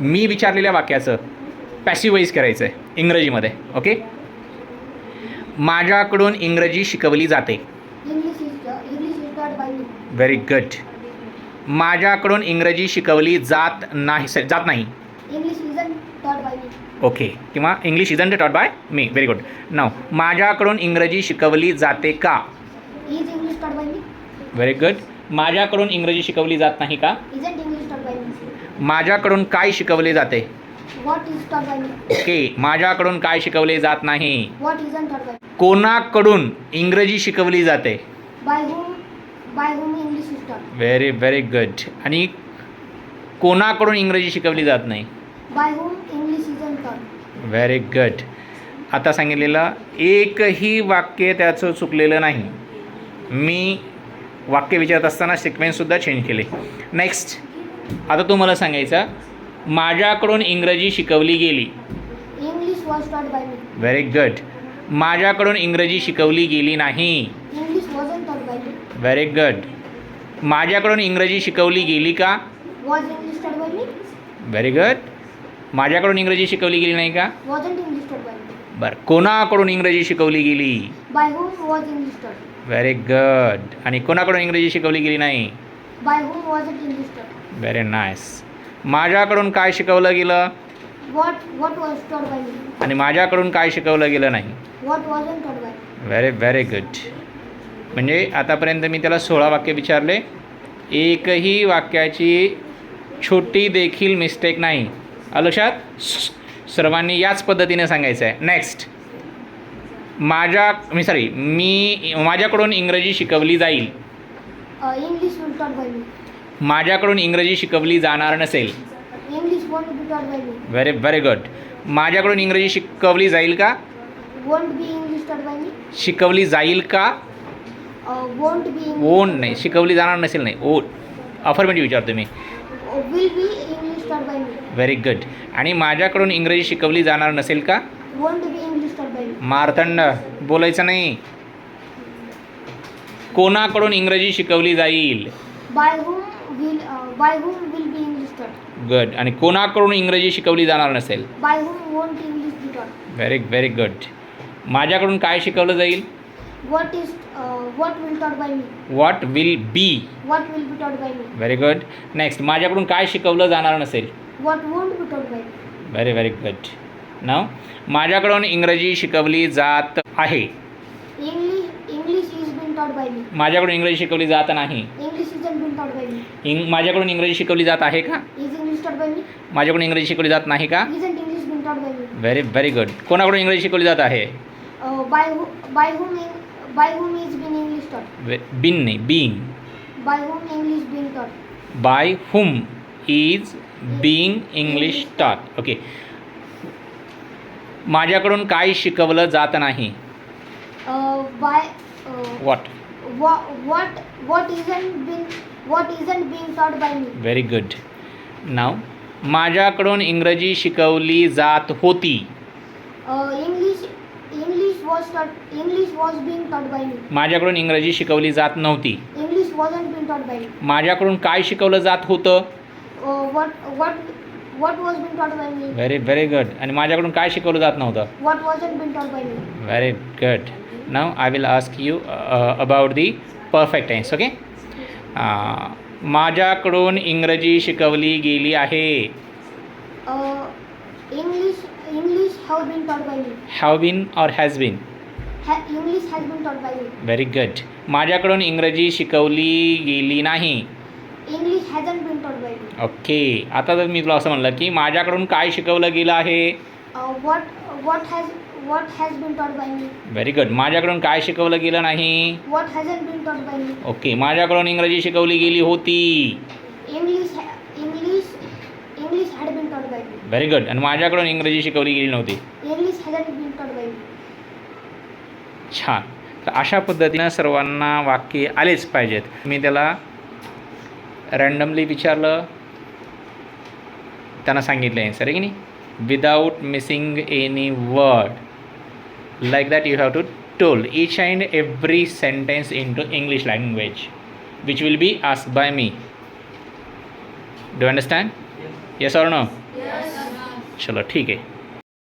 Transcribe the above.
मी विचारलेल्या वाक्याचं पॅसिवाईज करायचं आहे इंग्रजीमध्ये. ओके. माझ्याकडून इंग्रजी शिकवली जाते. English is taught by me. Very good. माझ्याकडून इंग्रजी शिकवली जात नाही. English isn't taught by me. Okay. किंवा English isn't taught by me. Very good. नाव माझ्याकडून इंग्रजी शिकवली जाते का. Is English taught by me? Very good. माझ्याकडून इंग्रजी शिकवली जात नाही का. Isn't English taught by me? माझ्याकडून काय शिकवले जाते. What is taught by me? Okay. माझ्याकडून काय शिकवले जात नाही. What isn't taught by me? कोणाकडून इंग्रजी शिकवली जाते. By whom English is taught? Very very good. आणि कोणाकडून इंग्रजी शिकवली जात नाही. By whom English isn't taught? Very good. आता सांगितलेलं एकही वाक्य त्याचं चुकलेलं नाही. मी वाक्य विचारत असताना सिक्वेन्ससुद्धा चेंज केले. नेक्स्ट. आता तुम्हाला सांगायचं माझ्याकडून इंग्रजी शिकवली गेली. English was taught by me. Very good. माझ्याकडून इंग्रजी शिकवली गेली नाही. English wasn't taught by me. Very good. माझ्याकडून इंग्रजी शिकवली गेली का. Was English taught by me? Very good. माझ्याकडून इंग्रजी शिकवली गेली नाही का. Wasn't English taught by me? बरं. कोणाकडून इंग्रजी शिकवली गेली. By whom was English taught? Very good. आणि कोणाकडून इंग्रजी शिकवली गेली नाही. By whom wasn't English taught? Very nice. माझ्याकडून काय शिकवलं गेलं. What was taught by me? आणि माझ्याकडून काय शिकवलं गेलं नाही. What wasn't taught by me? Very very good. म्हणजे आतापर्यंत मी त्याला 16 वाक्य विचारले. एकही वाक्याची छोटी देखील मिस्टेक नाही. लक्षात. सर्वांनी याच पद्धतीने सांगायचं आहे. नेक्स्ट. माझ्याकडून इंग्रजी शिकवली जाईल. English will taught by me. माझ्याकडून इंग्रजी शिकवली जाणार नसेल. English won't be taught by me. Very very good. माझ्याकडून इंग्रजी शिकवली जाईल का. Won't be English taught by me. शिकवली जाईल का. Won't be English. ओन नाही. शिकवली जाणार नसेल नाही. ओ अफर्मेटिव्ह विचारतो मी. Will be English taught by me. Very good. आणि माझ्याकडून इंग्रजी शिकवली जाणार नसेल का. Won't be English taught by me. Martand बोलायचं नाही. कोणाकडून इंग्रजी शिकवली जाईल. By whom will be English taught? Good. आणि कोणाकडून इंग्रजी शिकवली जाणार नसेल. By whom won't English be taught? Very very good. माझ्याकडून काय शिकवलं जाईल. What will taught by me? What will be. What will be taught by me? Very good. Next. माझ्याकडून काय शिकवलं जाणार नसेल. What won't be taught by me? Very very good. नाव माझ्याकडून इंग्रजी शिकवली जात आहे. English is being taught by me. माझ्याकडून इंग्रजी शिकवली जात नाही. English isn't being taught by me. माझ्याकडून इंग्रजी शिकवली जात आहे का. Is English taught by me? माझ्याकडून इंग्रजी शिकवली जात नाही का. Isn't English being taught by me? Very very good. कोणाकडून इंग्रजी शिकवली जात आहे. By whom is being English taught? Been नाही. Being. By whom English being taught? By whom is being English taught. Okay. माझ्याकडून काय शिकवलं जात नाही. What. What isn't being taught by me? Very good. नाव माझ्याकडून इंग्रजी शिकवली जात होती. English was being taught by me. माझ्याकडून इंग्रजी शिकवली जात नव्हती. English wasn't being taught by me. माझ्याकडून काय शिकवलं जात होतं. What was being taught by me? Very very good. आणि माझ्याकडून काय शिकवलं जात नव्हतं. What wasn't being taught by me? Very good. Now I will ask you about the perfect tense. Okay. माझ्याकडून इंग्रजी शिकवली गेली आहे. English have been taught by me. Have been or has been. English has been taught by me. Very good. माझ्याकडून इंग्रजी शिकवली गेली नाही. English hasn't been taught by me. Okay. आता जर मी तुला असं म्हणलं की माझ्याकडून काय शिकवलं गेलं आहे. What has been taught by me? Very good. माझ्याकडून काय शिकवलं गेलं नाही. What hasn't been taught by me? Okay. माझ्याकडून इंग्रजी शिकवली गेली होती. English had been taught by me. Very good. आणि माझ्याकडून इंग्रजी शिकवली गेली नव्हती. English hasn't been taught by me. छान. तर अशा पद्धतीनं सर्वांना वाक्य आलेच पाहिजेत. मी त्याला रँडमली विचारलं, त्यांना सांगितलं आन्सर आहे की नाही. Without missing any word. Like that you have to told each and every sentence into English language which will be asked by me. Do you understand? Yes or no? Yeah. चलो ठीक आहे.